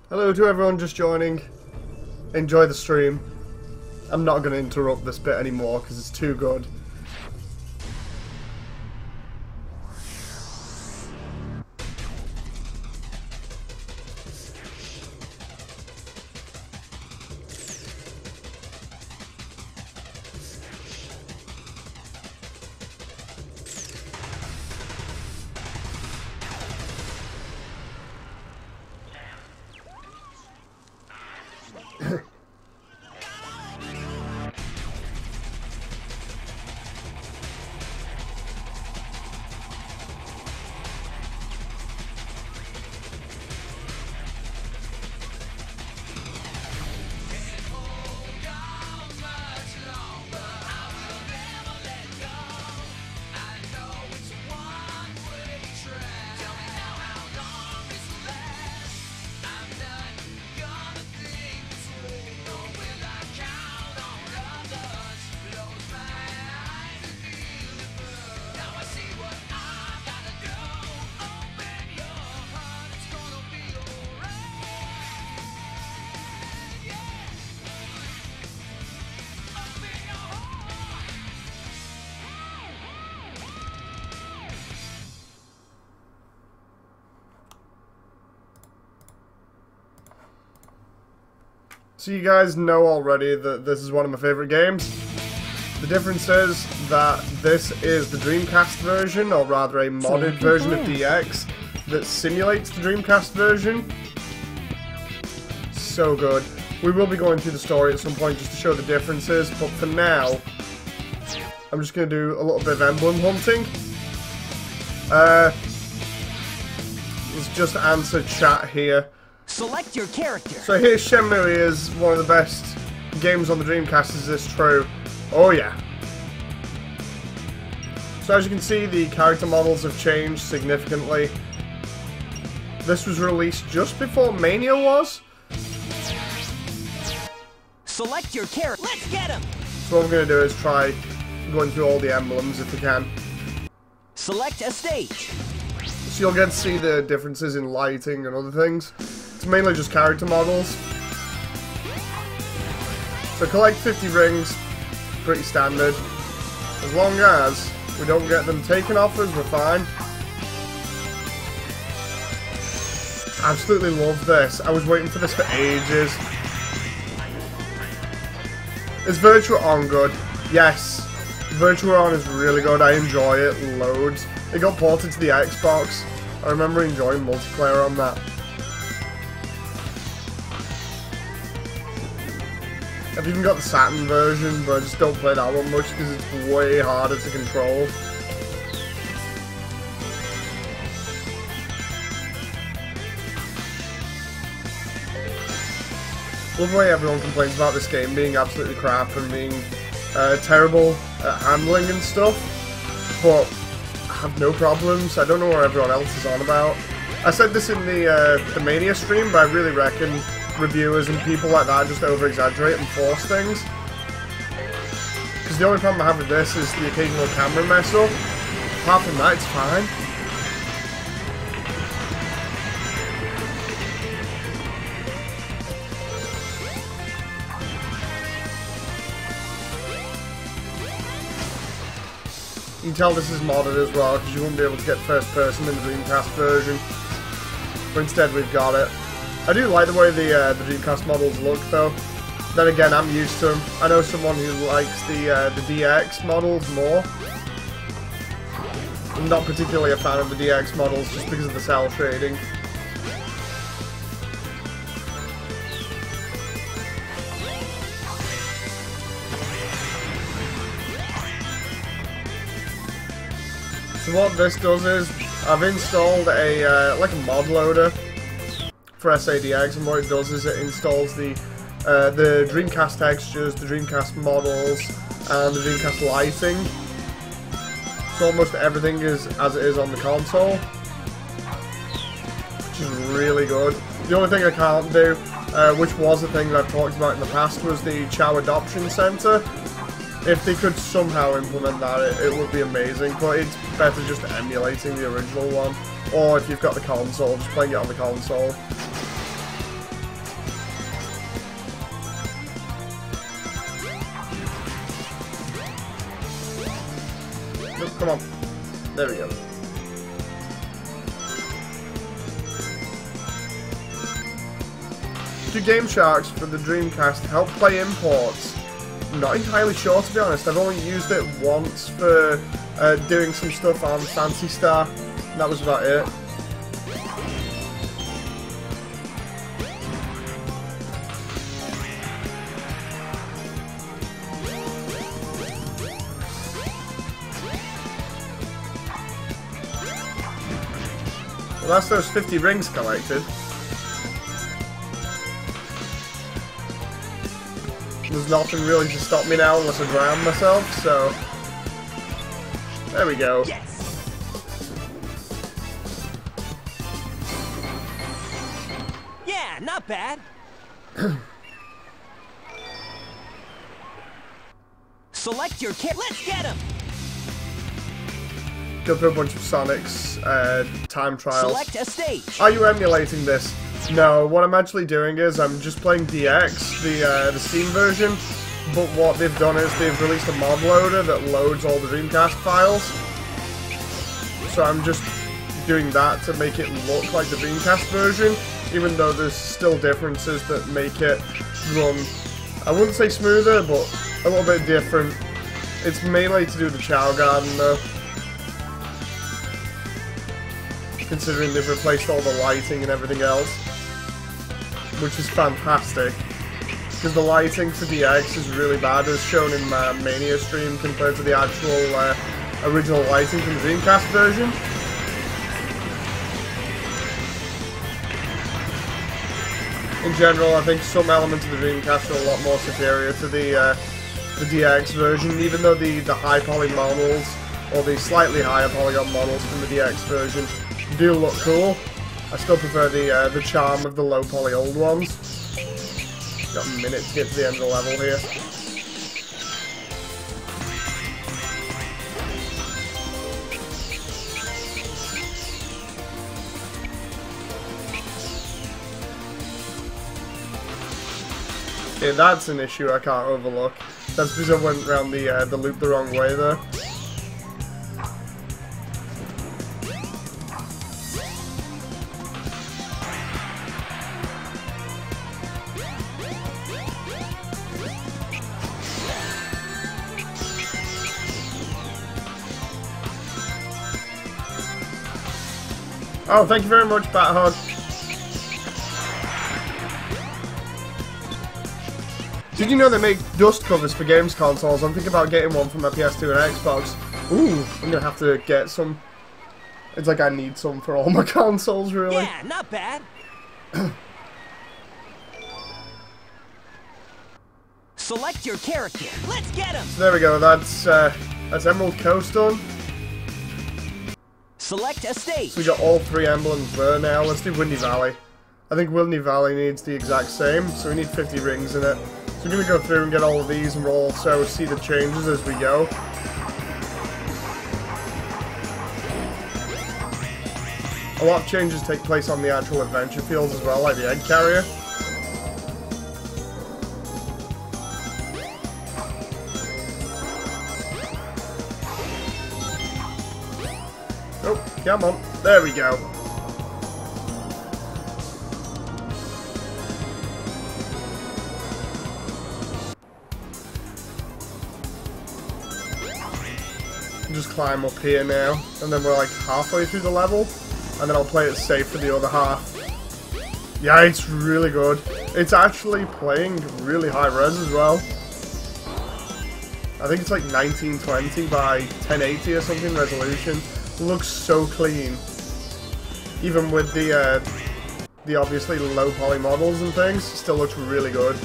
Hello to everyone just joining. Enjoy the stream. I'm not going to interrupt this bit anymore because it's too good. So you guys know already that this is one of my favorite games. The difference is that this is the Dreamcast version, or rather a modded version of DX that simulates the Dreamcast version. So good. We will be going through the story at some point just to show the differences, but for now, I'm just going to do a little bit of emblem hunting. Let's just answer chat here. Select your character. So here Shenmue is one of the best games on the Dreamcast, is this true? Oh yeah. So as you can see, the character models have changed significantly. This was released just before Mania was. Select your character. Let's get him. So what we're going to do is try going through all the emblems if we can. Select a stage. So you'll get to see the differences in lighting and other things. It's mainly just character models. So collect 50 rings, pretty standard. As long as we don't get them taken off us, we're fine. Absolutely love this. I was waiting for this for ages. Is Virtua On good? Yes. Virtua On is really good. I enjoy it loads. It got ported to the Xbox. I remember enjoying multiplayer on that. I've even got the Saturn version, but I just don't play that one much because it's way harder to control. Love the way everyone complains about this game being absolutely crap and being terrible at handling and stuff, but I have no problems. I don't know what everyone else is on about. I said this in the Mania stream, but I really reckon reviewers and people like that just over-exaggerate and force things. Because the only problem I have with this is the occasional camera mess up. Apart from that, it's fine. You can tell this is modded as well, because you won't be able to get first person in the Dreamcast version. But instead we've got it. I do like the way the Dreamcast models look though. Then again, I'm used to them. I know someone who likes the DX models more. I'm not particularly a fan of the DX models just because of the cell shading. So what this does is, I've installed a like a mod loader for SADX, and what it does is it installs the the Dreamcast textures, the Dreamcast models, and the Dreamcast lighting. So almost everything is as it is on the console, which is really good. The only thing I can't do, which was a thing that I've talked about in the past, was the Chow Adoption Center. If they could somehow implement that, it would be amazing, but it's better just emulating the original one. Or if you've got the console, just playing it on the console. Nope, come on. There we go. Do Game Sharks for the Dreamcast help play imports? I'm not entirely sure, to be honest. I've only used it once for doing some stuff on Fancy Star. And that was about it. Well, that's those 50 rings collected. There's nothing really to stop me now unless I drown myself, so... There we go. Yes. Yeah, not bad. Select your kit. Let's get him. Go through a bunch of Sonic's time trials. Select a stage. Are you emulating this? No, what I'm actually doing is I'm just playing DX, the Steam version, but what they've done is they've released a mod loader that loads all the Dreamcast files. So I'm just doing that to make it look like the Dreamcast version, even though there's still differences that make it run, I wouldn't say smoother, but a little bit different. It's mainly to do with the Chow Garden though. Considering they've replaced all the lighting and everything else, which is fantastic. Because the lighting for DX is really bad, as shown in my Mania stream, compared to the actual original lighting from the Dreamcast version. In general, I think some elements of the Dreamcast are a lot more superior to the DX version, even though the high poly models, or the slightly higher polygon models from the DX version, do look cool. I still prefer the charm of the low poly old ones. Got a minute to get to the end of the level here. Yeah, that's an issue I can't overlook. That's because I went around the loop the wrong way there. Oh, thank you very much, Hedgehog. Did you know they make dust covers for games consoles? I'm thinking about getting one for my PS2 and Xbox. Ooh, I'm gonna have to get some. It's like I need some for all my consoles, really. Yeah, not bad. Select your character. Let's get him. So there we go. That's Emerald Coast done. Select a stage. So we got all three emblems there now. Let's do Windy Valley. I think Windy Valley needs the exact same, so we need 50 rings in it. So we're going to go through and get all of these, and we'll also see the changes as we go. A lot of changes take place on the actual adventure fields as well, like the egg carrier. Oh, come on. There we go. Just climb up here now, and then we're like halfway through the level, and then I'll play it safe for the other half. Yeah, it's really good. It's actually playing really high res as well. I think it's like 1920 by 1080 or something resolution. Looks so clean, even with the obviously low poly models and things. Still looks really good.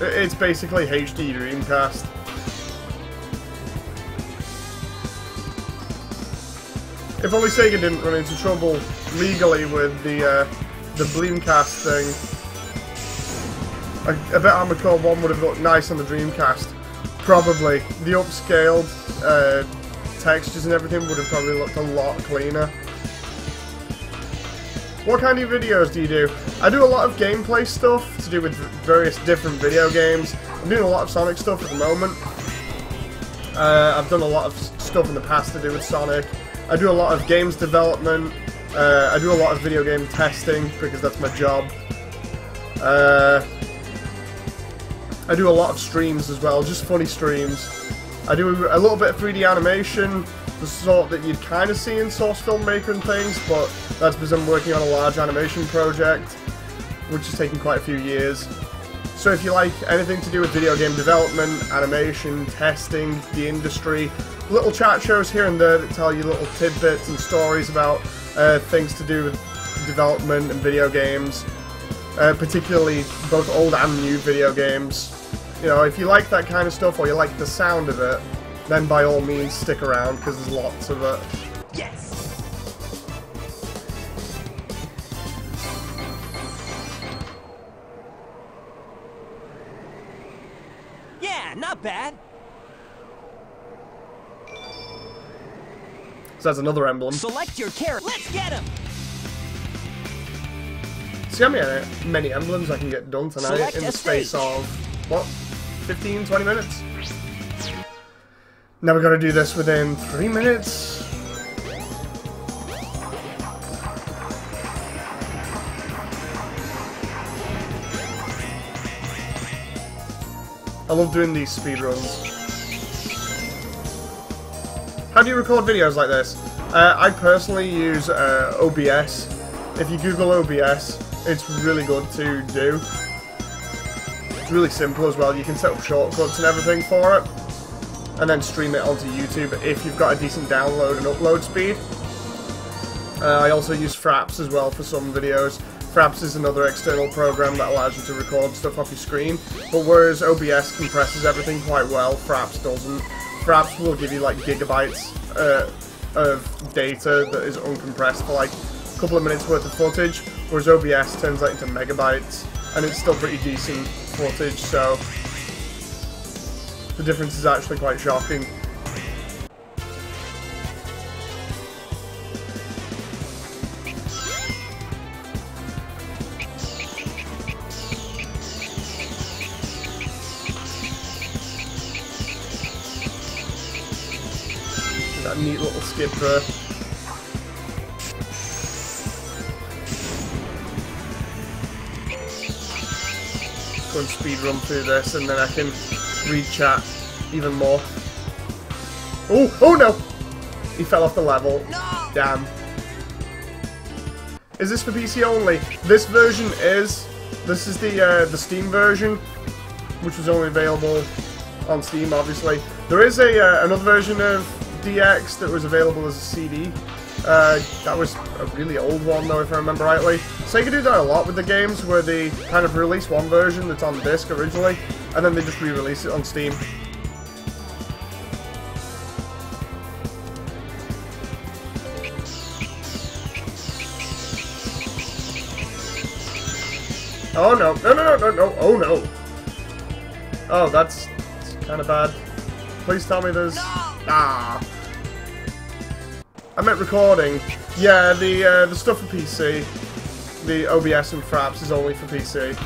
It's basically HD Dreamcast. If only Sega didn't run into trouble legally with the Dreamcast thing. I bet Armored Core 1 would have looked nice on the Dreamcast. Probably. The upscaled textures and everything would have probably looked a lot cleaner. What kind of videos do you do? I do a lot of gameplay stuff to do with various different video games. I'm doing a lot of Sonic stuff at the moment. I've done a lot of stuff in the past to do with Sonic. I do a lot of games development. I do a lot of video game testing because that's my job. I do a lot of streams as well, just funny streams. I do a little bit of 3D animation, the sort that you'd kind of see in Source Filmmaker and things, but that's because I'm working on a large animation project, which has taken quite a few years. So if you like anything to do with video game development, animation, testing, the industry, little chat shows here and there that tell you little tidbits and stories about things to do with development and video games, particularly both old and new video games. You know, if you like that kind of stuff or you like the sound of it, then by all means stick around because there's lots of it. Yes! Yeah, not bad. So that's another emblem. Select your character. Let's get him! See how many emblems I can get done tonight Select in the a space stage. of, what, 15, 20 minutes? Now we gotta do this within 3 minutes. I love doing these speedruns. How do you record videos like this? I personally use OBS. If you Google OBS, it's really good to do. It's really simple as well. You can set up shortcuts and everything for it, and then stream it onto YouTube if you've got a decent download and upload speed. I also use Fraps as well for some videos. Fraps is another external program that allows you to record stuff off your screen, but whereas OBS compresses everything quite well, Fraps doesn't. Fraps will give you like gigabytes of data that is uncompressed for like a couple of minutes worth of footage, whereas OBS turns that into megabytes, and it's still pretty decent footage, so the difference is actually quite shocking. That neat little skip there. Go and speed run through this, and then I can read chat even more. Oh, oh no! He fell off the level. No! Damn. Is this for PC only? This version is. This is the Steam version, which was only available on Steam, obviously. There is another version of DX that was available as a CD. That was a really old one though, if I remember rightly. Sega did that a lot with the games, where they kind of release one version that's on disc originally, and then they just re-release it on Steam. Oh no, no, no, no, no, no, oh no. Oh, that's kind of bad. Please tell me there's... Ah. I meant recording. Yeah, the stuff for PC, the OBS and Fraps is only for PC.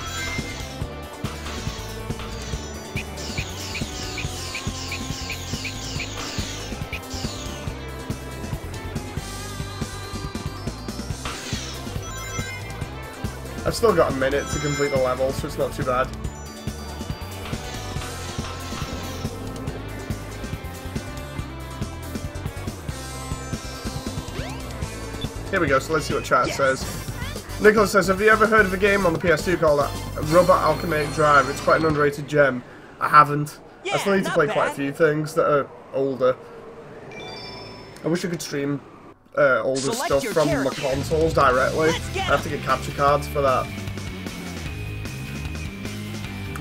I've still got a minute to complete the level, so it's not too bad. Here we go, so let's see what chat says. Nicholas says, have you ever heard of a game on the PS2 called Robot Alchemy Drive? It's quite an underrated gem. I haven't. I still need to play quite a few things that are older. I wish I could stream older stuff from my consoles directly. I have to get capture cards for that.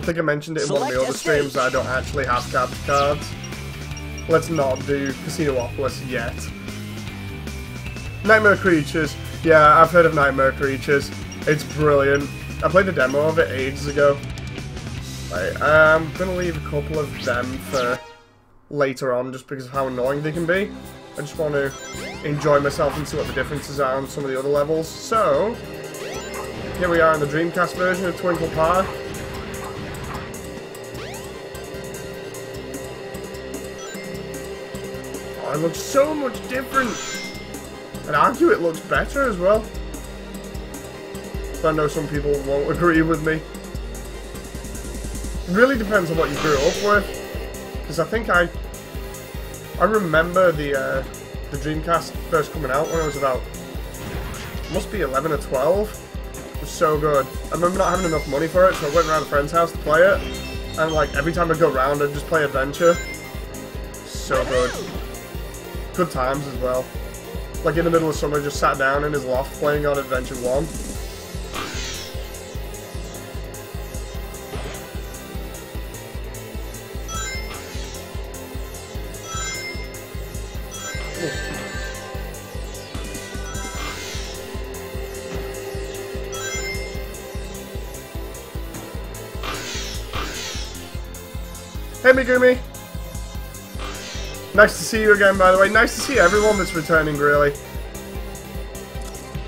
think I mentioned it in one of the other streams that I don't actually have capture cards. Let's not do Casinopolis yet. Nightmare Creatures. Yeah, I've heard of Nightmare Creatures. It's brilliant. I played a demo of it ages ago. Right, I'm gonna leave a couple of them for later on just because of how annoying they can be. I just want to enjoy myself and see what the differences are on some of the other levels. So, here we are in the Dreamcast version of Twinkle Park. Oh, it looks so much different. I'd argue it looks better as well. But I know some people won't agree with me. It really depends on what you grew up with. Because I think I remember the Dreamcast first coming out when I was about, must be 11 or 12. It was so good. I remember not having enough money for it, so I went around a friend's house to play it. And like every time I go around, I'd just play Adventure. So good. Good times as well. Like in the middle of summer, just sat down in his loft playing on Adventure 1. Hey Megumi! Nice to see you again, by the way. Nice to see everyone that's returning, really.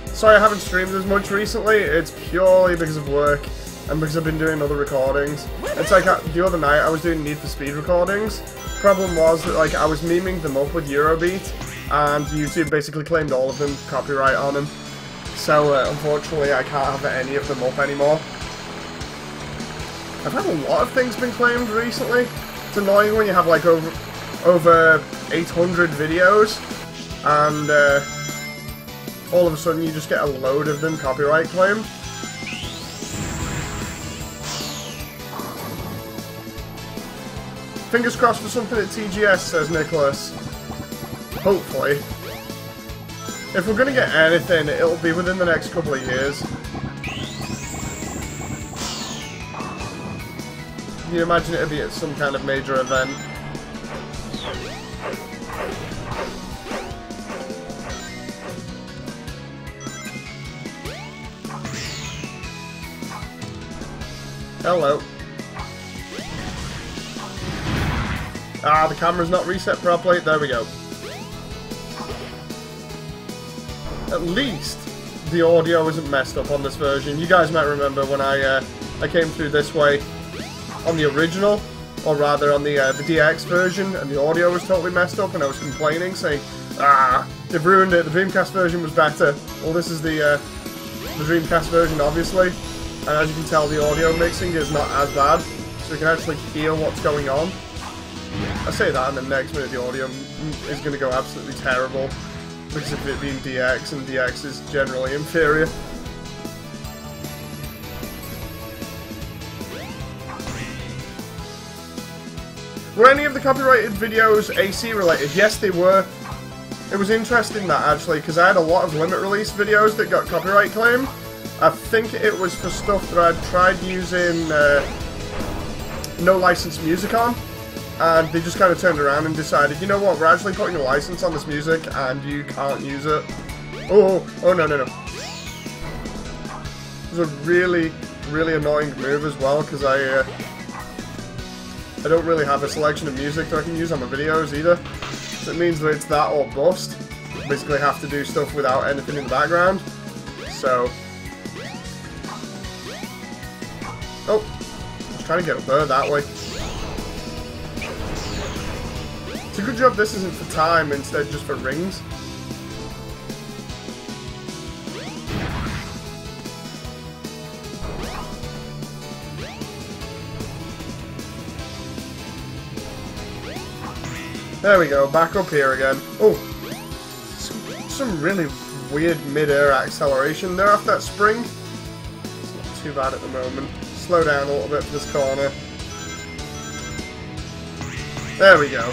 Sorry I haven't streamed as much recently. It's purely because of work and because I've been doing other recordings. It's like the other night I was doing Need for Speed recordings. Problem was that like I was memeing them up with Eurobeat and YouTube basically claimed all of them copyright on them. So unfortunately I can't have any of them up anymore. I've had a lot of things been claimed recently. It's annoying when you have like over 800 videos and all of a sudden you just get a load of them copyright claimed. Fingers crossed for something at TGS, says Nicholas. Hopefully. If we're gonna get anything, it'll be within the next couple of years. Can you imagine it'd be at some kind of major event? Hello. Ah, the camera's not reset properly. There we go. At least the audio isn't messed up on this version. You guys might remember when I came through this way on the original, or rather on the DX version, and the audio was totally messed up, and I was complaining, saying, "Ah, they've ruined it. The Dreamcast version was better." Well, this is the Dreamcast version, obviously, and as you can tell, the audio mixing is not as bad, so you can actually hear what's going on. I say that, and then next minute the audio is going to go absolutely terrible because of it being DX, and DX is generally inferior. Were any of the copyrighted videos AC related? Yes, they were. It was interesting that actually, because I had a lot of limit release videos that got copyright claim. I think it was for stuff that I'd tried using no license music on, and they just kind of turned around and decided, you know what, we're actually putting a license on this music and you can't use it. Oh no. It was a really, really annoying move as well, because I don't really have a selection of music that I can use on my videos either. So it means that it's that or bust. I basically have to do stuff without anything in the background. So... oh, I was trying to get up there that way. It's a good job this isn't for time, instead just for rings. There we go, back up here again. Oh, some really weird mid-air acceleration there off that spring. It's not too bad at the moment. Slow down a little bit for this corner. There we go.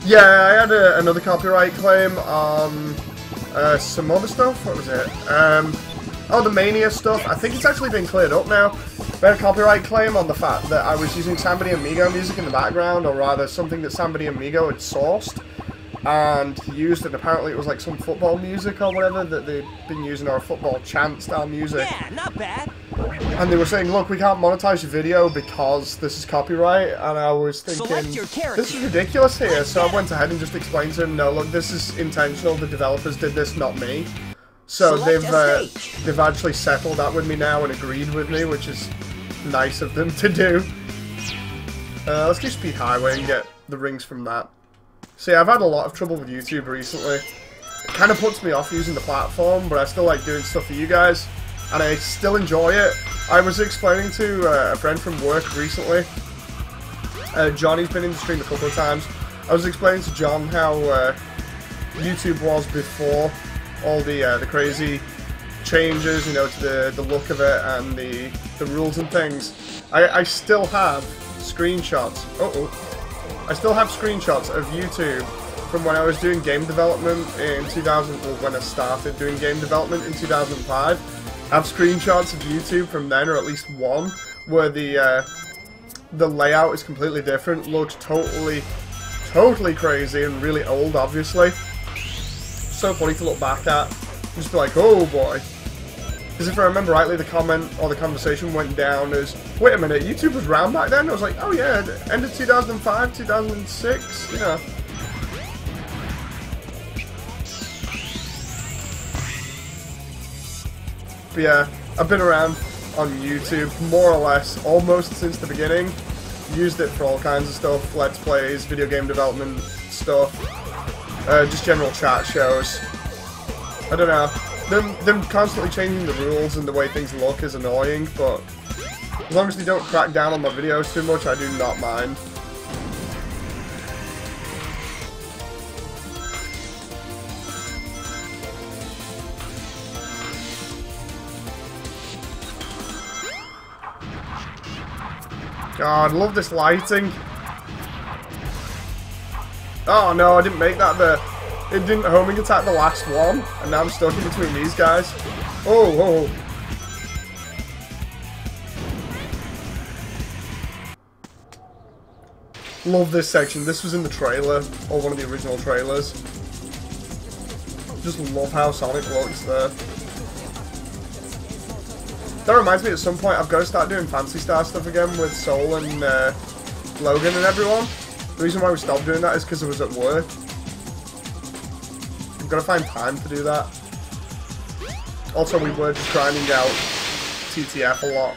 Yeah, I had another copyright claim on some other stuff. What was it? Oh, the Mania stuff. I think it's actually been cleared up now. We had a copyright claim on the fact that I was using Samba de Amigo music in the background, or rather something that Samba de Amigo had sourced and used, and apparently it was like some football music or whatever that they'd been using, or a football chant style music. Yeah, not bad. And they were saying, look, we can't monetize your video because this is copyright, and I was thinking, this is ridiculous here, so I went ahead and just explained to them, no, look, this is intentional, the developers did this, not me. So they've actually settled that with me now and agreed with me, which is nice of them to do. Let's do Speed Highway and get the rings from that. See, I've had a lot of trouble with YouTube recently. It kind of puts me off using the platform, but I still like doing stuff for you guys, and I still enjoy it. I was explaining to a friend from work recently. Johnny's been in the stream a couple of times. I was explaining to John how YouTube was before all the crazy changes, you know, to the look of it and the rules and things. I still have screenshots. I still have screenshots of YouTube from when I was doing game development in 2000, or when I started doing game development in 2005. I have screenshots of YouTube from then, or at least one, where the layout is completely different, looks totally crazy and really old, obviously. So funny to look back at, just be like, oh boy. Because if I remember rightly, the comment or the conversation went down as, wait a minute, YouTube was around back then? I was like, oh yeah, end of 2005, 2006, you know. But yeah, I've been around on YouTube more or less almost since the beginning. Used it for all kinds of stuff, let's plays, video game development stuff, just general chat shows. I don't know. Them constantly changing the rules and the way things look is annoying, but as long as they don't crack down on my videos too much, I do not mind. God, I love this lighting. Oh no, I didn't make that there. It didn't homing attack the last one, and now I'm stuck in between these guys. Oh. Love this section. This was in the trailer, or one of the original trailers. Just love how Sonic looks there. That reminds me, at some point I've got to start doing Fantasy Star stuff again with Soul and Logan and everyone. The reason why we stopped doing that is because I was at work. I've got to find time to do that. Also, we were just grinding out TTF a lot.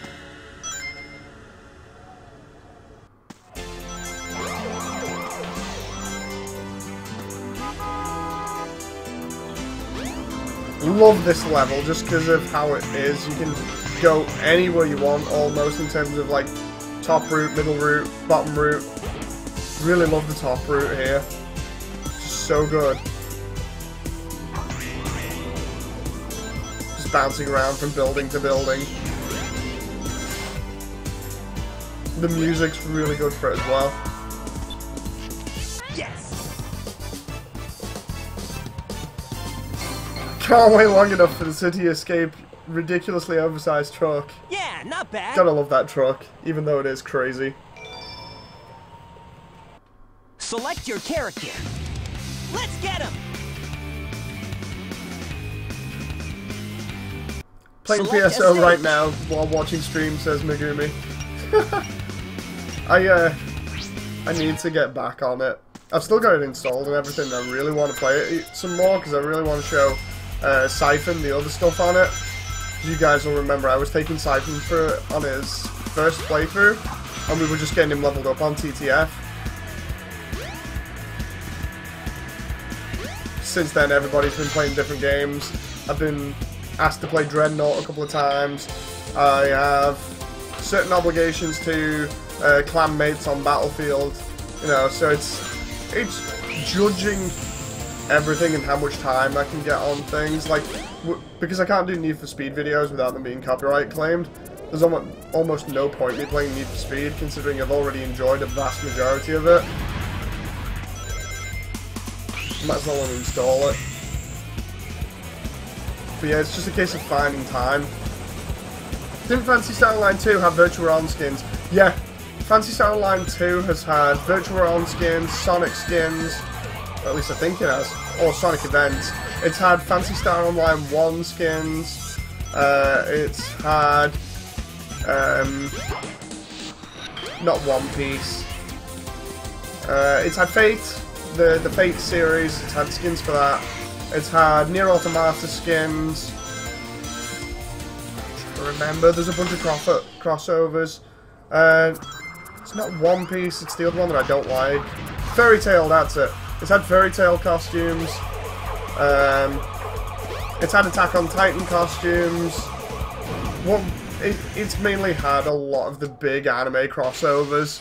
Love this level just because of how it is. You can go anywhere you want almost in terms of like top route, middle route, bottom route. Really love the top route here. Just so good. Just bouncing around from building to building. The music's really good for it as well. Can't wait long enough for the city escape ridiculously oversized truck. Yeah, not bad. Gotta love that truck, even though it is crazy. Select your character. Let's get him. Playing PSO right now while watching stream, says Megumi. I need to get back on it. I've still got it installed and everything. I really want to play it some more because I really want to show Siphon the other stuff on it. You guys will remember I was taking Siphon on his first playthrough, and we were just getting him leveled up on TTF. Since then, everybody's been playing different games. I've been asked to play Dreadnought a couple of times. I have certain obligations to clan mates on Battlefield. You know, so it's judging everything and how much time I can get on things. Like, because I can't do Need for Speed videos without them being copyright claimed, there's almost no point in me playing Need for Speed, considering I've already enjoyed a vast majority of it. Might as well uninstall it. But yeah, it's just a case of finding time. Didn't Phantasy Star Online 2 have Virtual Realm skins? Yeah, Phantasy Star Online 2 has had Virtual Realm skins, Sonic skins, or at least I think it has, or Sonic events. It's had Phantasy Star Online 1 skins, it's had, not One Piece, it's had Fate, the Fate series, it's had skins for that, it's had Nier Automata skins, remember, there's a bunch of crossovers, it's not One Piece, it's the other one that I don't like, Fairy Tail, that's it, it's had Fairy Tail costumes, it's had Attack on Titan costumes, it's mainly had a lot of the big anime crossovers.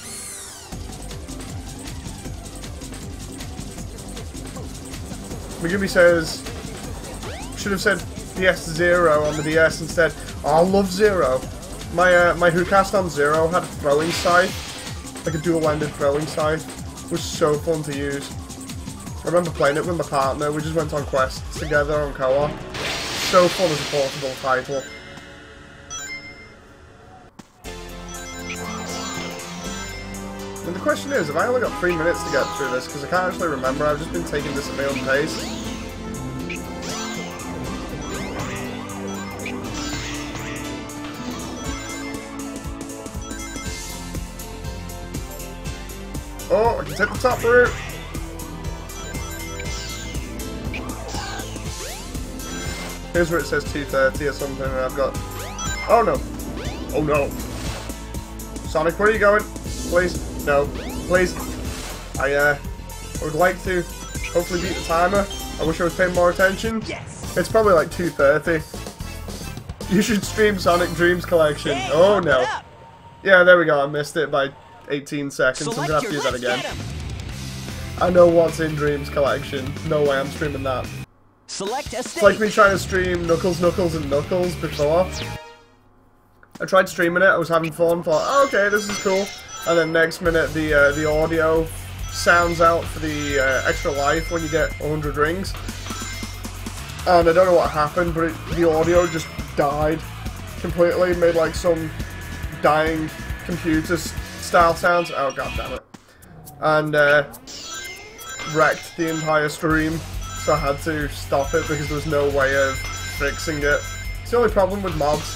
Megumi says, should have said PS Zero on the DS instead. Oh, I love Zero. My Whocast on Zero had a throwing scythe, like a dual-ended throwing scythe. It was so fun to use. I remember playing it with my partner. We just went on quests together on co-op. So fun as a portable title. And the question is, have I only got 3 minutes to get through this? Because I can't actually remember. I've just been taking this at my own pace. Oh, I can take the top route. Here's where it says 2:30 or something, and I've got... Oh no! Oh no! Sonic, where are you going? Please? No. Please? I would like to hopefully beat the timer. I wish I was paying more attention. Yes. It's probably like 2:30. You should stream Sonic Dreams Collection. Oh no. Yeah, there we go. I missed it by 18 seconds. I'm gonna have to do that again. I know what's in Dreams Collection. No way I'm streaming that. Select a stage. It's like me trying to stream Knuckles, Knuckles, and Knuckles before. I tried streaming it, I was having fun, thought, oh, okay, this is cool. And then next minute, the audio sounds out for the extra life when you get 100 rings. And I don't know what happened, but the audio just died completely, made like some dying computer-style sounds. Oh, god damn it. And wrecked the entire stream. So I had to stop it because there was no way of fixing it. It's the only problem with mods.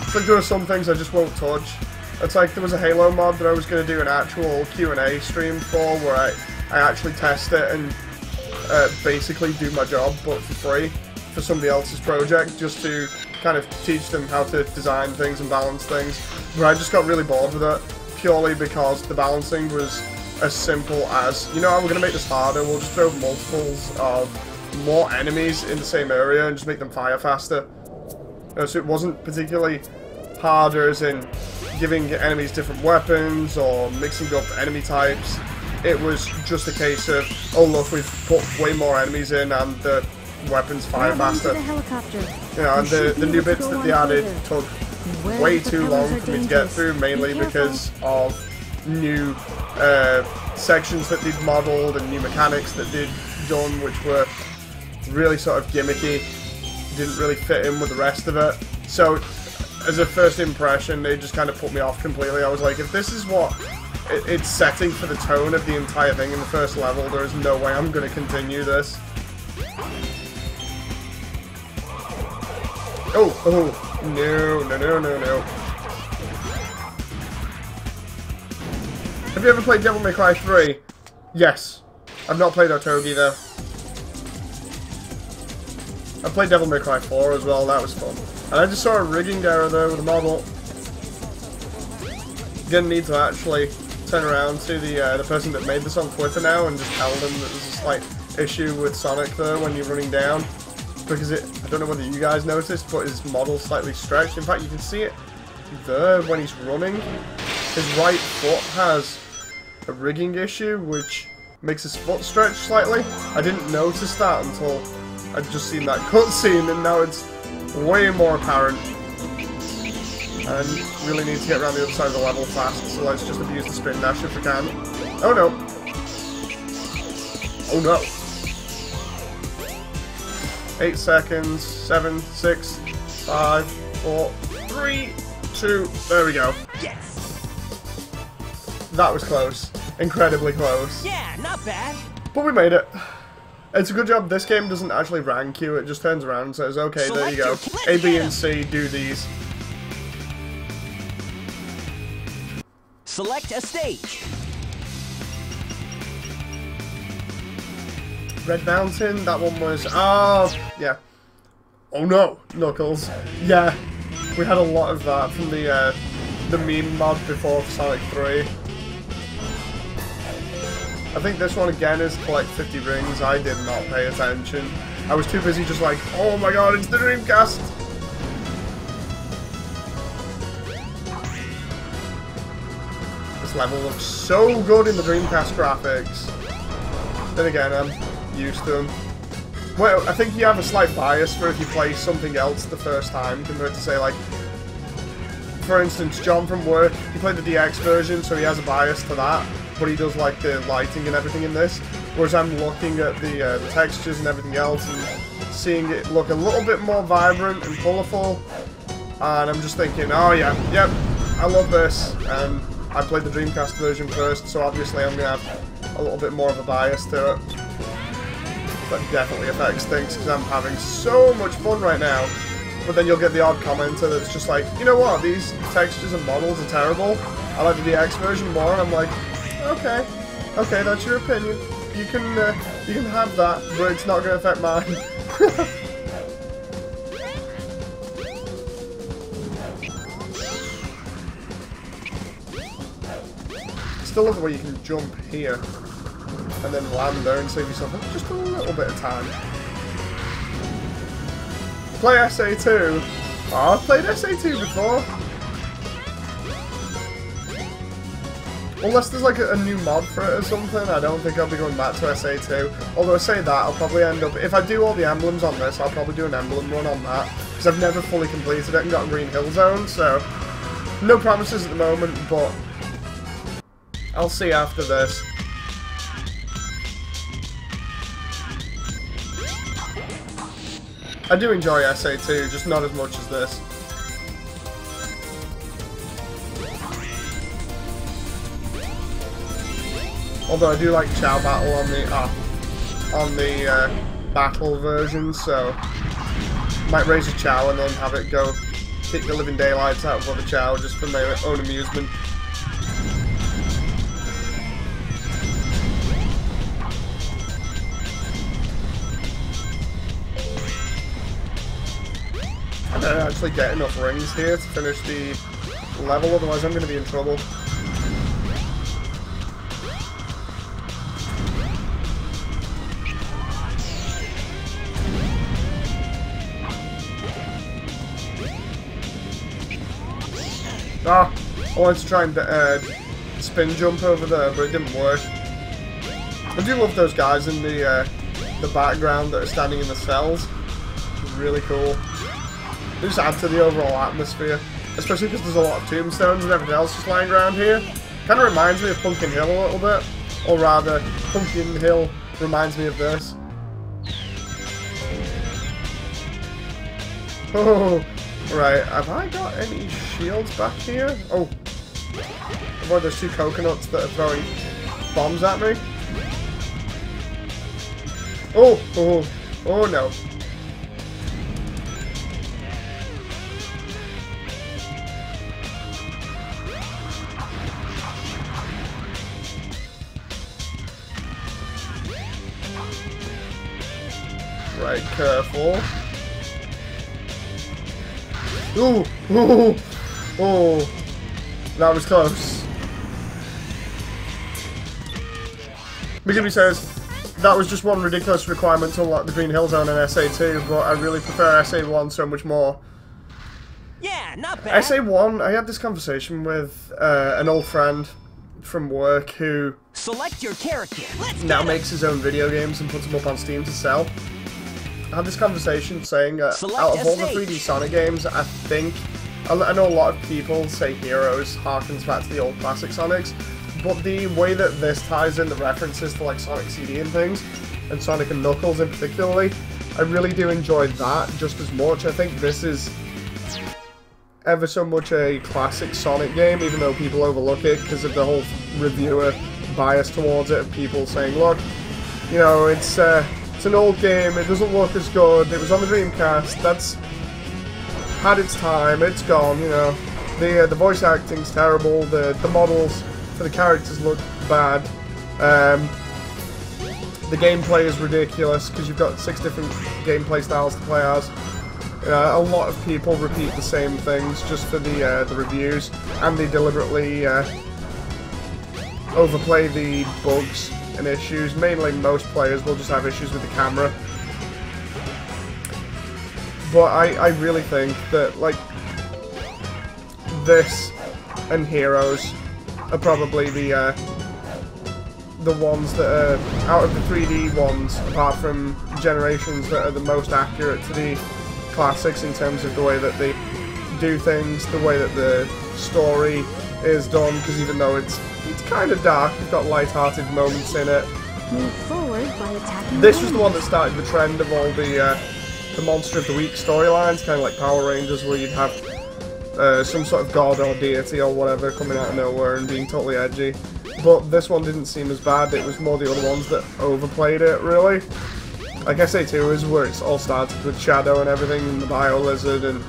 It's like there are some things I just won't touch. It's like there was a Halo mod that I was going to do an actual Q&A stream for where I actually test it and basically do my job but for free for somebody else's project just to kind of teach them how to design things and balance things. But I just got really bored with it purely because the balancing was as simple as, you know, we're going to make this harder, we'll just throw multiples of more enemies in the same area and just make them fire faster. So it wasn't particularly harder as in giving enemies different weapons or mixing up enemy types. It was just a case of, oh look, we've put way more enemies in and the weapons fire faster. You know, and the new bits that they added took way too long for me to get through, mainly because of new sections that they'd modelled and new mechanics that they'd done, which were really sort of gimmicky, didn't really fit in with the rest of it. So, as a first impression, they just kind of put me off completely. I was like, if this is what it's setting for the tone of the entire thing in the first level, there is no way I'm going to continue this. Oh, no. Have you ever played Devil May Cry 3? Yes. I've not played Otogi though. I played Devil May Cry 4 as well, that was fun. And I just saw a rigging error there with the model. Gonna need to actually turn around to the person that made this on Twitter now and just tell them that there's a slight issue with Sonic there when you're running down. Because I don't know whether you guys noticed, but his model's slightly stretched. In fact, you can see it there when he's running. His right foot has a rigging issue, which makes his foot stretch slightly. I didn't notice that until I'd just seen that cutscene, and now it's way more apparent. And really need to get around the other side of the level fast, so let's just abuse the spin dash if we can. Oh no! Oh no! 8 seconds, 7, 6, 5, 4, 3, 2, there we go. Yes. That was close. Incredibly close. Yeah, not bad. But we made it. It's a good job this game doesn't actually rank you, it just turns around and says, okay, there you go. A, B, and C, do these. Select a stage. Red Mountain, that one was, oh, yeah. Oh no, Knuckles. Yeah, we had a lot of that from the meme mod before Sonic 3. I think this one again is collect 50 rings. I did not pay attention. I was too busy just like, oh my god, it's the Dreamcast! This level looks so good in the Dreamcast graphics. Then again, I'm used to them. Well, I think you have a slight bias for if you play something else the first time compared to, say, like, for instance, John from work, he played the DX version, so he has a bias to that, but he does like the lighting and everything in this, whereas I'm looking at the textures and everything else and seeing it look a little bit more vibrant and colourful, and I'm just thinking, oh yeah, yep, I love this, and I played the Dreamcast version first, so obviously I'm going to have a little bit more of a bias to it. That definitely affects things, because I'm having so much fun right now. But then you'll get the odd commenter that's just like, you know what, these textures and models are terrible. I like the DX version more, and I'm like, okay, that's your opinion. You can have that, but it's not going to affect mine. Still love the way you can jump here and then land there and save yourself just a little bit of time. Play SA2. Oh, I've played SA2 before. Unless there's like a new mod for it or something, I don't think I'll be going back to SA2. Although I say that, I'll probably end up, if I do all the emblems on this, I'll probably do an emblem run on that. Because I've never fully completed it and got Green Hill Zone, so no promises at the moment, but I'll see after this. I do enjoy SA2, just not as much as this. Although I do like Chow Battle on the battle version, so might raise a Chow and then have it go kick the living daylights out of other Chow just for my own amusement. I don't actually get enough rings here to finish the level, otherwise I'm going to be in trouble. Ah, I wanted to try and spin jump over there, but it didn't work. I do love those guys in the background that are standing in the cells. It's really cool. They just add to the overall atmosphere, especially because there's a lot of tombstones and everything else just lying around here. Kind of reminds me of Pumpkin Hill a little bit, or rather, Pumpkin Hill reminds me of this. Oh, right, have I got any shields back here? Oh, boy, there's two coconuts that are throwing bombs at me. Oh no. Right, careful. Ooh! Oh! That was close. Mikami says, that was just one ridiculous requirement to unlock the Green Hill Zone in SA2, but I really prefer SA1 so much more. Yeah, not bad. SA1, I had this conversation with an old friend from work who select your character. Now makes his own video games and puts them up on Steam to sell. I had this conversation saying, out of all the 3D Sonic games, I think, I know a lot of people say Heroes harkens back to the old classic Sonics, but the way that this ties in the references to like Sonic CD and things, and Sonic and Knuckles in particularly, I really do enjoy that just as much. I think this is ever so much a classic Sonic game, even though people overlook it because of the whole reviewer bias towards it, of people saying, look, you know, it's an old game, it doesn't look as good, it was on the Dreamcast, that's had its time, it's gone, you know. The voice acting's terrible, the models for the characters look bad, the gameplay is ridiculous because you've got 6 different gameplay styles to play as. A lot of people repeat the same things just for the reviews, and they deliberately overplay the bugs and issues. Mainly, most players will just have issues with the camera. But I really think that, like, this and Heroes are probably the ones that are, out of the 3D ones, apart from Generations, that are the most accurate to the classics in terms of the way that they do things, the way that the story is done, because even though it's kind of dark, you've got light-hearted moments in it. Move forward by attacking. This was the one that started the trend of all the Monster of the Week storylines, kind of like Power Rangers, where you'd have some sort of god or deity or whatever coming out of nowhere and being totally edgy. But this one didn't seem as bad, it was more the other ones that overplayed it, really. Like SA2 is where it's all started with Shadow and everything, and the Bio Lizard, and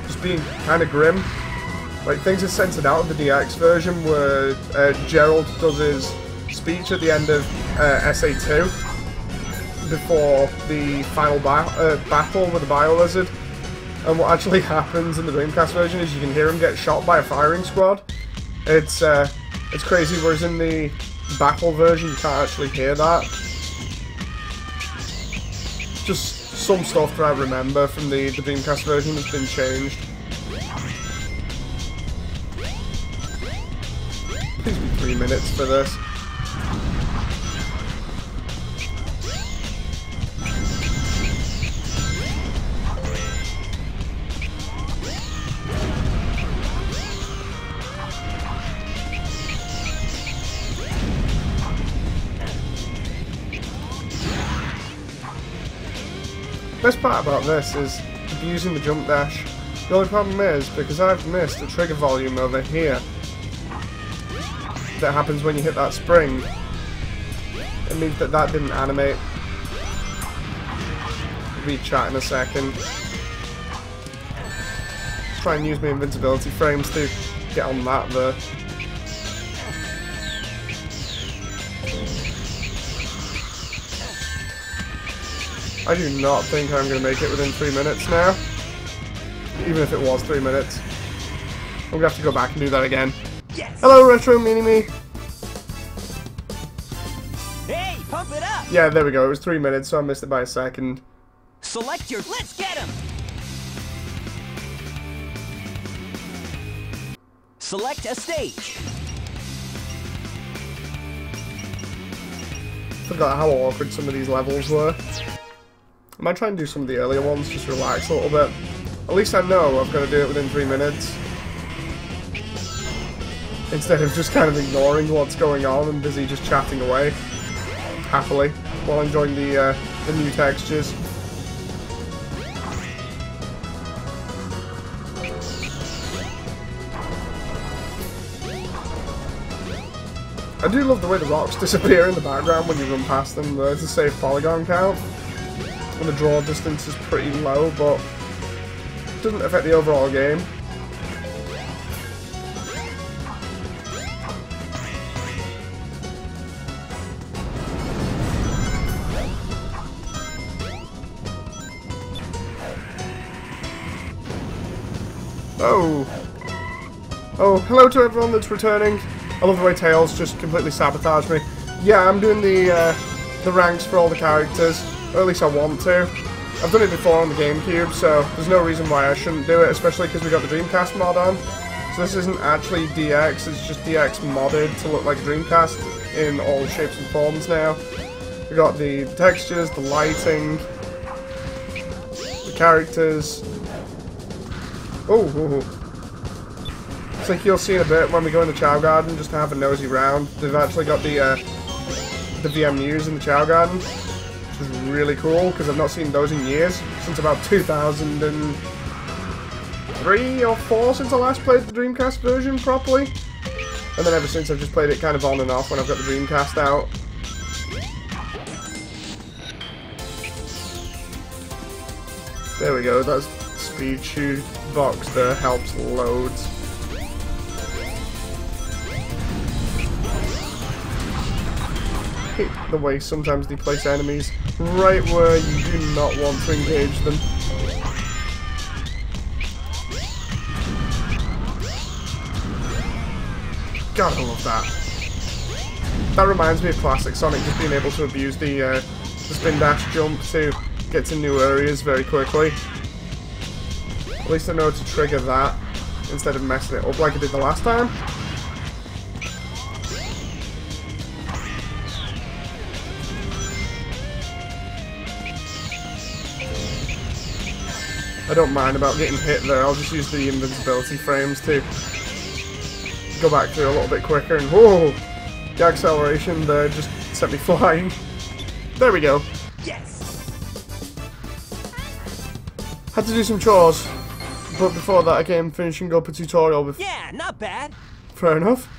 just being kind of grim. Like, things are censored out of the DX version where Gerald does his speech at the end of SA2 before the final battle with the Bio Lizard. And what actually happens in the Dreamcast version is you can hear him get shot by a firing squad. It's crazy, whereas in the battle version you can't actually hear that. Just some stuff that I remember from the Dreamcast version has been changed. Please be 3 minutes for this. Best part about this is abusing the jump dash. The only problem is, because I've missed a trigger volume over here that happens when you hit that spring, it means that that didn't animate. I'll be chat in a second. Try and use my invincibility frames to get on that there. I do not think I'm going to make it within 3 minutes now. Even if it was 3 minutes. I'm going to have to go back and do that again. Yes. Hello, Retro Mini-Me! Hey, pump it up! Yeah, there we go. It was 3 minutes, so I missed it by a second. Select your... Let's get him! Select a stage. Forgot how awkward some of these levels were. I might try and do some of the earlier ones, just relax a little bit. At least I know I've got to do it within 3 minutes. Instead of just kind of ignoring what's going on and busy just chatting away. Happily. While enjoying the new textures. I do love the way the rocks disappear in the background when you run past them to save polygon count. And the draw distance is pretty low, but it doesn't affect the overall game. Oh, hello to everyone that's returning. I love the way Tails just completely sabotaged me. Yeah, I'm doing the ranks for all the characters, or at least I want to. I've done it before on the GameCube, so there's no reason why I shouldn't do it, especially because we got the Dreamcast mod on. So this isn't actually DX, it's just DX modded to look like Dreamcast in all shapes and forms now. We got the textures, the lighting, the characters. Oh. It's like you'll see in a bit when we go in the Chow Garden just to have a nosy round. They've actually got the VMUs in the Chow Garden, which is really cool because I've not seen those in years, since about 2000 and 3 or 4 since I last played the Dreamcast version properly. And then ever since I've just played it kind of on and off when I've got the Dreamcast out. There we go, that speed shoe box there helps loads. I hate the way sometimes they place enemies right where you do not want to engage them. God, I love that. That reminds me of classic Sonic, just being able to abuse the spin dash jump to get to new areas very quickly. At least I know to trigger that instead of messing it up like I did the last time. I don't mind about getting hit there, I'll just use the invincibility frames to go back through a little bit quicker, and whoa! The acceleration there just sent me flying. There we go. Yes. Had to do some chores, but before that I came finishing up a tutorial with... Yeah, not bad. Fair enough.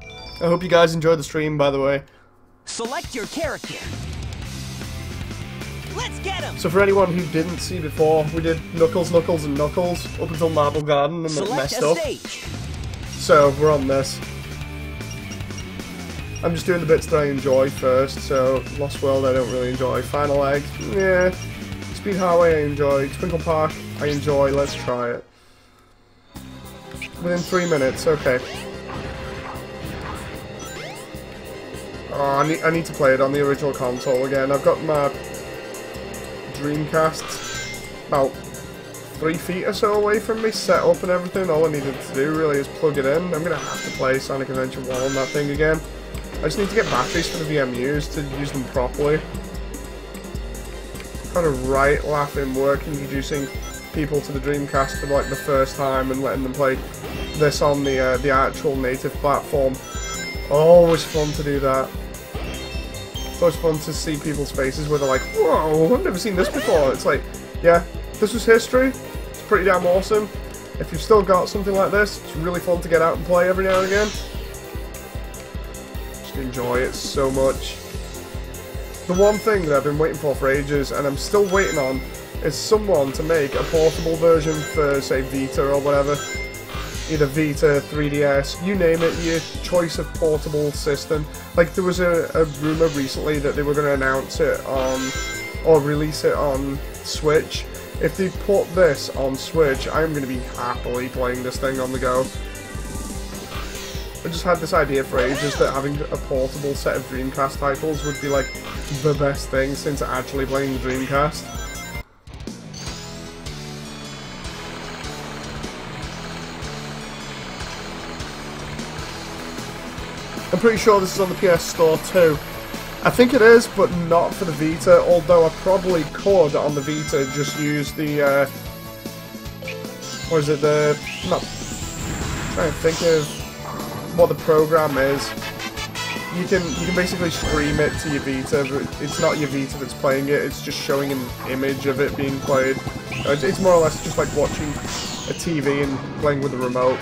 I hope you guys enjoyed the stream, by the way. Select your character. Let's get him. So for anyone who didn't see before, we did Knuckles, Knuckles, and Knuckles up until Marble Garden and it messed up. Stage. So we're on this. I'm just doing the bits that I enjoy first, so Lost World I don't really enjoy. Final Egg, yeah. Speed Highway I enjoy. Twinkle Park I enjoy, let's try it. Within 3 minutes, okay. Oh, I need to play it on the original console again. I've got my Dreamcast about 3 feet or so away from me, set up and everything. All I needed to do really is plug it in. I'm going to have to play Sonic Adventure 1 on that thing again. I just need to get batteries for the VMUs to use them properly. Kind of right laughing work introducing people to the Dreamcast for like the first time and letting them play this on the actual native platform. Always fun to do that. It's always fun to see people's faces where they're like, whoa, I've never seen this before. It's like, yeah, this was history. It's pretty damn awesome. If you've still got something like this, it's really fun to get out and play every now and again. Just enjoy it so much. The one thing that I've been waiting for ages, and I'm still waiting on, is someone to make a portable version for, say, Vita or whatever. Either Vita, 3DS, you name it, your choice of portable system. Like, there was a rumour recently that they were going to announce it on, or release it on Switch. If they put this on Switch, I'm going to be happily playing this thing on the go. I just had this idea for ages that having a portable set of Dreamcast titles would be like the best thing since actually playing the Dreamcast. I'm pretty sure this is on the PS Store too. I think it is, but not for the Vita, although I probably could on the Vita just use the, what is it, I'm trying to think of what the program is. You can basically stream it to your Vita, but it's not your Vita that's playing it, it's just showing an image of it being played. It's more or less just like watching a TV and playing with the remote.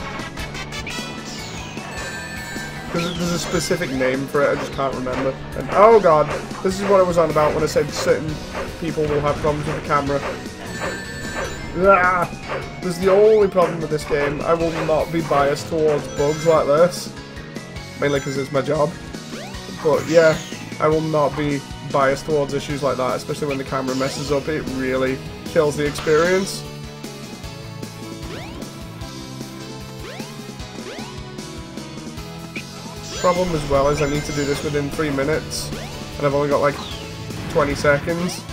There's a specific name for it, I just can't remember. And oh god, this is what I was on about when I said certain people will have problems with the camera. Ah, this is the only problem with this game. I will not be biased towards bugs like this. Mainly because it's my job. But yeah, I will not be biased towards issues like that, especially when the camera messes up. It really kills the experience. Problem as well is I need to do this within 3 minutes, and I've only got like 20 seconds.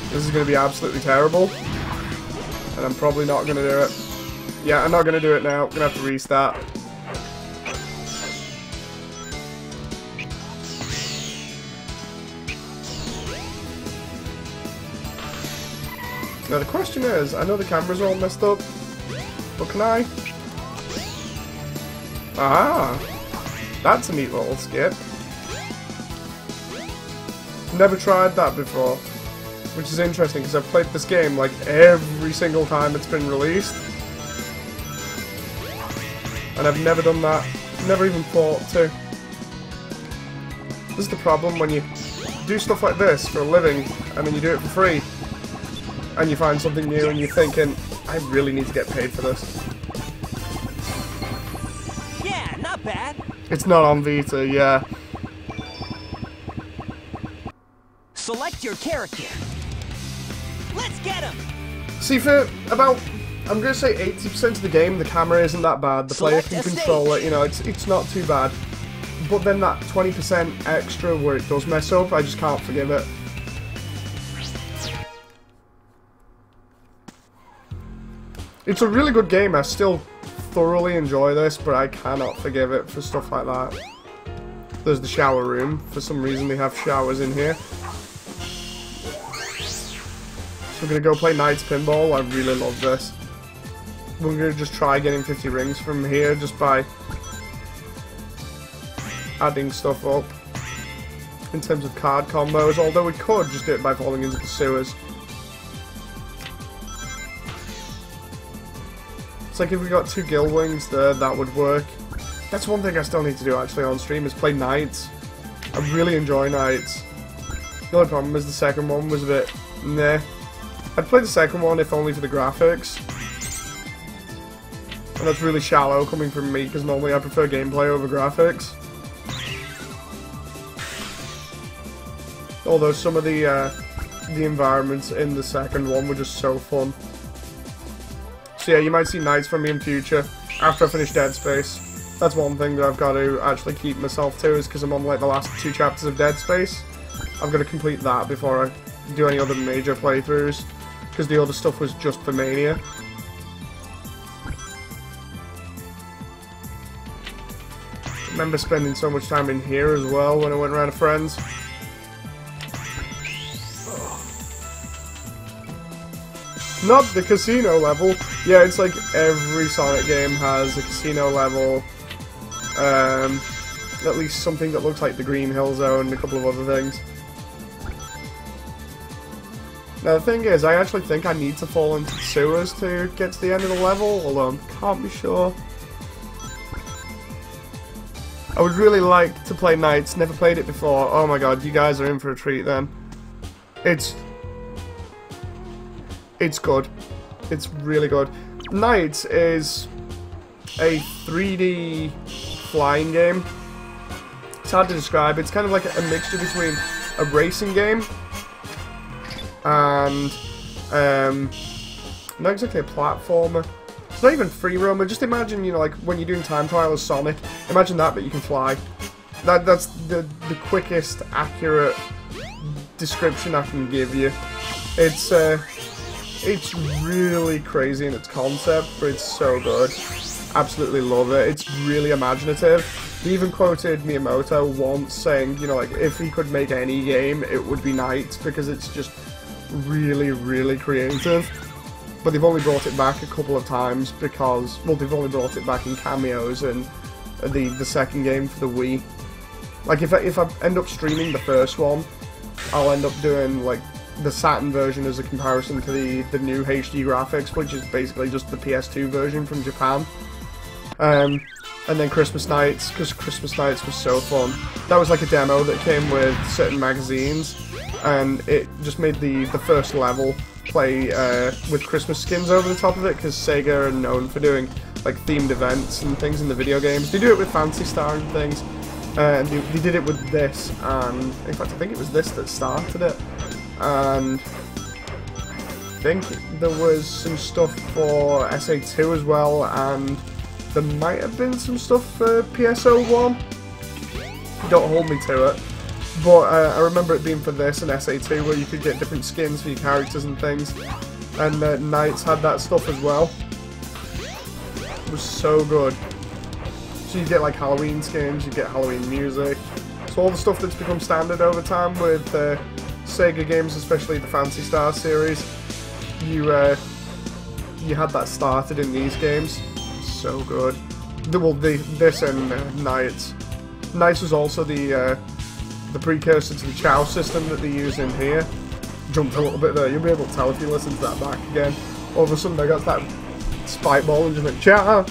This is going to be absolutely terrible, and I'm probably not going to do it. Yeah, I'm not going to do it now. I'm going to have to restart. Now the question is, I know the cameras are all messed up, but can I? Aha! That's a neat little skip. Never tried that before. which is interesting because I've played this game like every single time it's been released, and I've never done that, never even thought to. This is the problem when you do stuff like this for a living, and then you do it for free, and you find something new and you're thinking, I really need to get paid for this. Yeah, not bad. It's not on Vita, yeah. Select your character. Let's get him. See, for about, I'm going to say 80% of the game, the camera isn't that bad. The player can control it, you know, it's not too bad. But then that 20% extra where it does mess up, I just can't forgive it. It's a really good game, I still thoroughly enjoy this, but I cannot forgive it for stuff like that. There's the shower room. For some reason they have showers in here. So we're going to go play Knights Pinball. I really love this. We're going to just try getting 50 rings from here just by adding stuff up in terms of card combos, although we could just do it by falling into the sewers. It's like if we got 2 guild wings there, that would work. That's one thing I still need to do actually on stream, is play Knights. I really enjoy Knights. The only problem is the second one was a bit meh. I'd play the second one if only for the graphics. And that's really shallow coming from me, because normally I prefer gameplay over graphics. Although some of the environments in the second one were just so fun. So yeah, you might see Knights from me in future, after I finish Dead Space. That's one thing that I've got to actually keep myself to, is because I'm on like the last 2 chapters of Dead Space. I've got to complete that before I do any other major playthroughs, because the other stuff was just for Mania. I remember spending so much time in here as well when I went around to friends. Not the casino level. Yeah, it's like every Sonic game has a casino level. At least something that looks like the Green Hill Zone and a couple of other things. Now the thing is, I actually think I need to fall into the sewers to get to the end of the level, although I can't be sure. I would really like to play Knights, never played it before. Oh my god, you guys are in for a treat then. It's good. It's really good. Knights is a 3D flying game. It's hard to describe. It's kind of like a mixture between a racing game and not exactly a platformer. It's not even free roamer. Just imagine, you know, like when you're doing time trial as Sonic. Imagine that, but you can fly. That's the quickest, accurate description I can give you. It's really crazy in its concept, but it's so good. Absolutely love it. It's really imaginative. He even quoted Miyamoto once saying, you know, like, if he could make any game, it would be Knights, because it's just really, really creative. But they've only brought it back a couple of times because, well, they've only brought it back in cameos in the second game for the Wii. Like, if I end up streaming the first one, I'll end up doing, like, the Saturn version as a comparison to the new HD graphics, which is basically just the PS2 version from Japan. And then Christmas Nights, because Christmas Nights was so fun. That was like a demo that came with certain magazines, and it just made the first level play with Christmas skins over the top of it, because Sega are known for doing like themed events and things in the video games. They do it with Phantasy Star and things, and they did it with this, and in fact I think it was this that started it. And I think there was some stuff for SA2 as well, and there might have been some stuff for PSO1. Don't hold me to it. But I remember it being for this and SA2, where you could get different skins for your characters and things. And Knights had that stuff as well. It was so good. So you get like Halloween skins, you get Halloween music. So all the stuff that's become standard over time with Sega games, especially the Phantasy Star series, you had that started in these games. So good. Well, this and Knights. Knights was also the precursor to the Chow system that they use in here. jumped a little bit there. You'll be able to tell if you listen to that back again. All of a sudden I got that spike ball and just went, chat.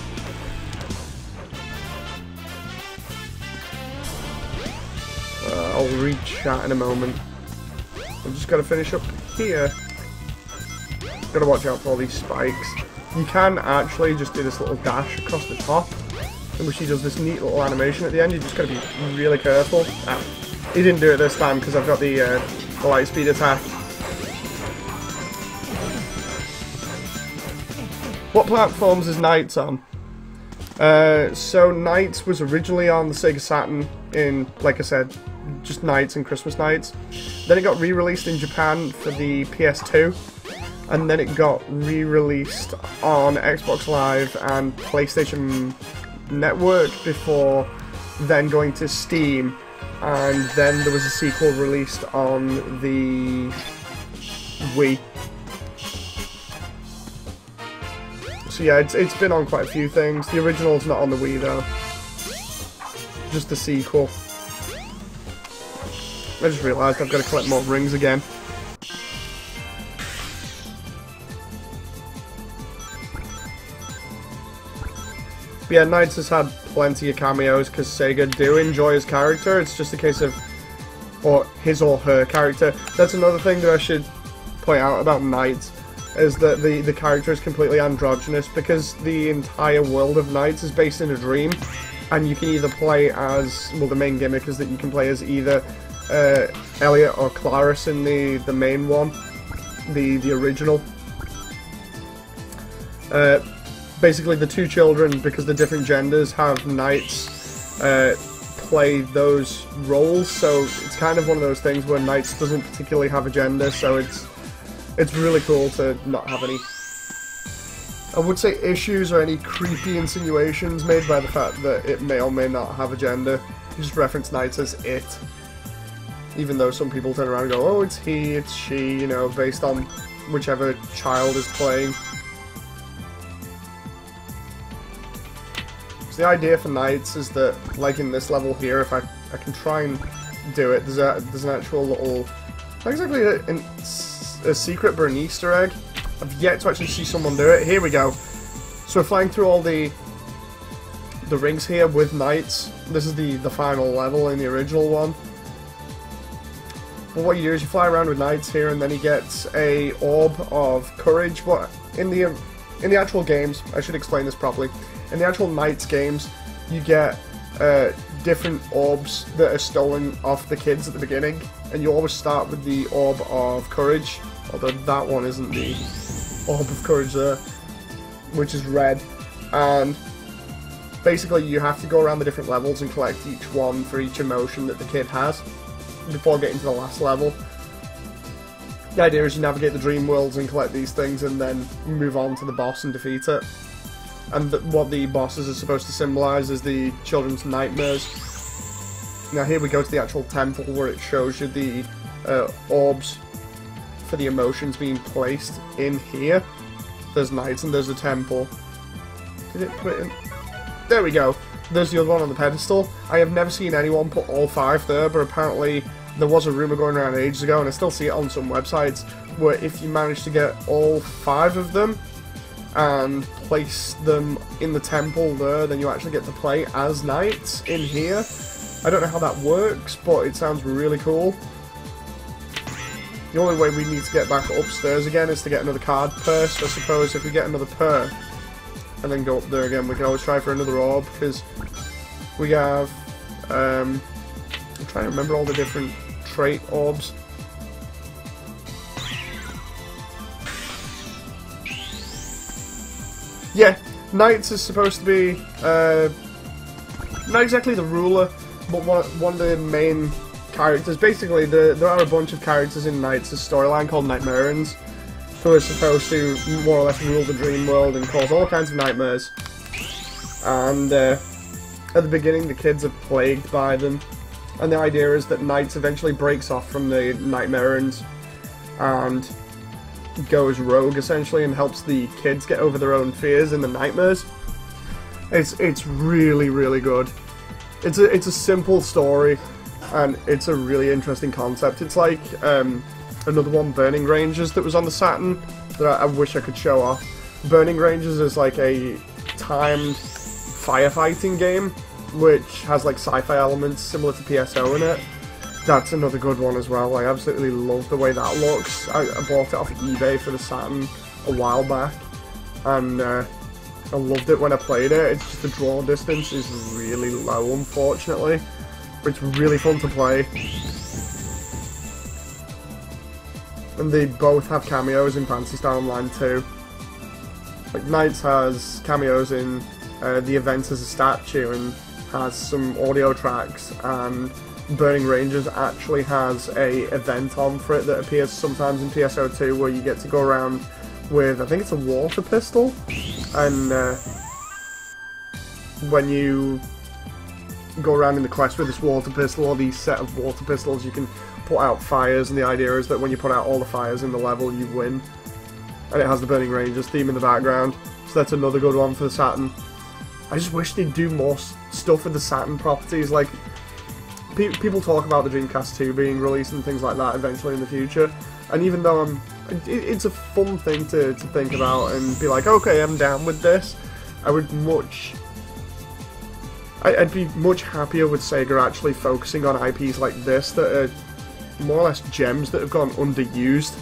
I'll read chat in a moment. I've just got to finish up here. Gotta watch out for all these spikes. You can actually just do this little dash across the top, in which he does this neat little animation at the end. You just gotta be really careful. Ah, he didn't do it this time because I've got the light speed attack. What platforms is Knights on? So Knights was originally on the Sega Saturn in, like I said, just Nights and Christmas Nights. Then it got re-released in Japan for the PS2. And then it got re-released on Xbox Live and PlayStation Network before then going to Steam. And then there was a sequel released on the Wii. So yeah, it's been on quite a few things. The original's not on the Wii though. Just the sequel. I just realised I've got to collect more rings again. But yeah, Knights has had plenty of cameos because Sega do enjoy his character. It's just a case of, or his or her character. That's another thing that I should point out about Knights, is that the character is completely androgynous because the entire world of Knights is based in a dream, and you can either play as, well, the main gimmick is that you can play as either Elliot or Clarice in the main one, the original. Basically, the two children, because they're different genders, have Knights play those roles. So it's kind of one of those things where Knights doesn't particularly have a gender. So it's really cool to not have any, I would say, issues or any creepy insinuations made by the fact that it may or may not have a gender. You just reference Knights as it, even though some people turn around and go, oh, it's he, it's she, you know, based on whichever child is playing. The idea for Knights is that, like in this level here, if I can try and do it, there's an actual little, not exactly a secret, but an Easter egg. I've yet to actually see someone do it. Here we go. So we're flying through all the rings here with Knights. This is the final level in the original one. But what you do is you fly around with Knights here, and then he gets a orb of courage. What in the actual games, I should explain this properly. In the actual Knights games, you get different orbs that are stolen off the kids at the beginning, and you always start with the orb of courage, although that one isn't the orb of courage there, which is red. And basically you have to go around the different levels and collect each one for each emotion that the kid has before getting to the last level. The idea is you navigate the dream worlds and collect these things and then move on to the boss and defeat it. And what the bosses are supposed to symbolise is the children's nightmares. Now here we go to the actual temple where it shows you the orbs for the emotions being placed in here. There's Knights and there's a temple. Did it put it in? There we go. There's the other one on the pedestal. I have never seen anyone put all 5 there, but apparently there was a rumour going around ages ago, and I still see it on some websites, where if you manage to get all 5 of them and place them in the temple there, then you actually get to play as Knights in here. I don't know how that works, but it sounds really cool. The only way we need to get back upstairs again is to get another card purse. I suppose if we get another pair and then go up there again, we can always try for another orb, because we have I'm trying to remember all the different trait orbs. Yeah, Knights is supposed to be not exactly the ruler, but one of the main characters. Basically, there are a bunch of characters in Knights' storyline called Nightmareans, who are supposed to more or less rule the dream world and cause all kinds of nightmares. And at the beginning, the kids are plagued by them. And the idea is that Knights eventually breaks off from the Nightmareans and goes rogue, essentially, and helps the kids get over their own fears and the nightmares. It's really, really good. It's a simple story, and it's a really interesting concept. It's like another one, Burning Rangers, that was on the Saturn that I wish I could show off. Burning Rangers is like a timed firefighting game, which has like sci-fi elements similar to PSO in it. That's another good one as well. I absolutely love the way that looks. I bought it off eBay for the Saturn a while back, and I loved it when I played it. It's just the draw distance is really low, unfortunately. It's really fun to play. And they both have cameos in Phantasy Star Online too. Like, Knights has cameos in the event as a statue and has some audio tracks, and Burning Rangers actually has a event on for it that appears sometimes in PSO2 where you get to go around with, I think it's a water pistol, and when you go around in the quest with this water pistol or these set of water pistols, you can put out fires, and the idea is that when you put out all the fires in the level, you win. And it has the Burning Rangers theme in the background, so that's another good one for the Saturn. I just wish they'd do more stuff with the Saturn properties. Like, people talk about the Dreamcast 2 being released and things like that eventually in the future, and even though it's a fun thing to think about and be like, okay, I'm down with this, I'd be much happier with Sega actually focusing on IPs like this that are more or less gems that have gone underused.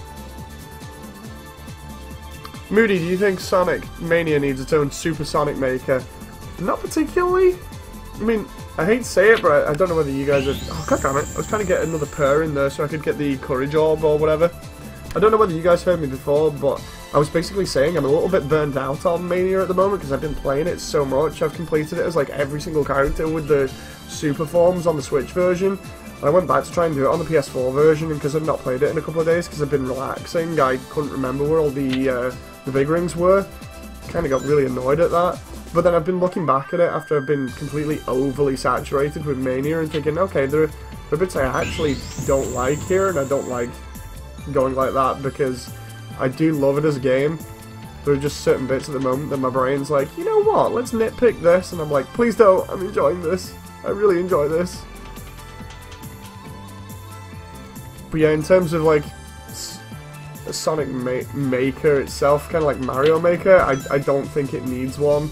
Moody, do you think Sonic Mania needs its own Super Sonic Maker? Not particularly. I mean, I hate to say it, but I don't know whether you guys are... Oh, god damn it. I was trying to get another purr in there so I could get the Courage Orb or whatever. I don't know whether you guys heard me before, but I was basically saying I'm a little bit burnt out on Mania at the moment because I've been playing it so much. I've completed it as like every single character with the super forms on the Switch version. And I went back to try and do it on the PS4 version, and because I've not played it in a couple of days because I've been relaxing, I couldn't remember where all the big rings were. Kind of got really annoyed at that. But then I've been looking back at it after I've been completely overly saturated with Mania and thinking, okay, there are bits I actually don't like here, and I don't like going like that because I do love it as a game. There are just certain bits at the moment that my brain's like, you know what, let's nitpick this, and I'm like, please don't, I'm enjoying this. I really enjoy this. But yeah, in terms of like Sonic Maker itself, kind of like Mario Maker, I don't think it needs one.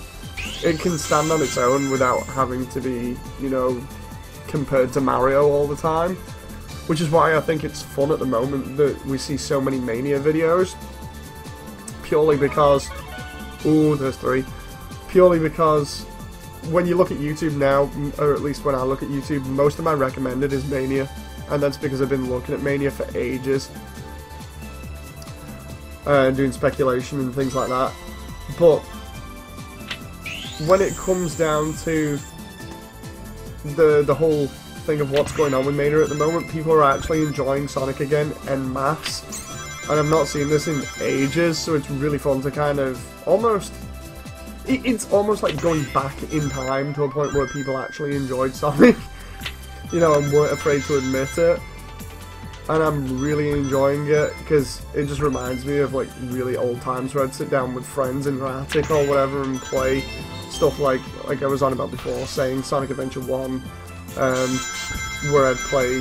It can stand on its own without having to be, you know, compared to Mario all the time. Which is why I think it's fun at the moment that we see so many Mania videos. Purely because... Ooh, there's 3. Purely because when you look at YouTube now, or at least when I look at YouTube, most of my recommended is Mania. And that's because I've been looking at Mania for ages. Doing speculation and things like that. But when it comes down to the whole thing of what's going on with Mania at the moment, people are actually enjoying Sonic again en masse. And I've not seen this in ages, so it's really fun to kind of almost... It's almost like going back in time to a point where people actually enjoyed Sonic. You know, and weren't afraid to admit it. And I'm really enjoying it, because it just reminds me of like really old times where I'd sit down with friends in our attic or whatever and play stuff like I was on about before, saying Sonic Adventure 1, where I'd play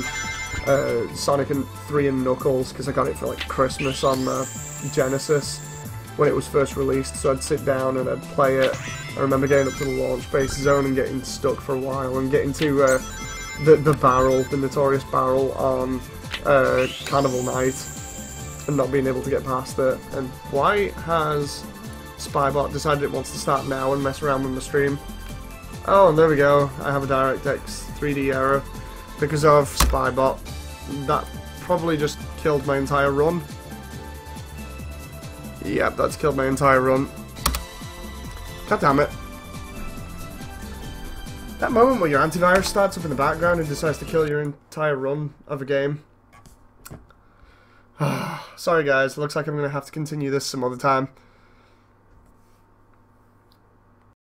Sonic 3 and Knuckles, because I got it for like Christmas on Genesis when it was first released, so I'd sit down and I'd play it. I remember getting up to the launch base zone and getting stuck for a while and getting to the barrel, the notorious barrel on Carnival Night, and not being able to get past it. And why has Spybot decided it wants to start now and mess around with my stream? Oh, and there we go, I have a DirectX 3D error because of Spybot. That probably just killed my entire run. Yep, that's killed my entire run. God damn it. That moment where your antivirus starts up in the background and decides to kill your entire run of a game. Sorry guys, looks like I'm going to have to continue this some other time.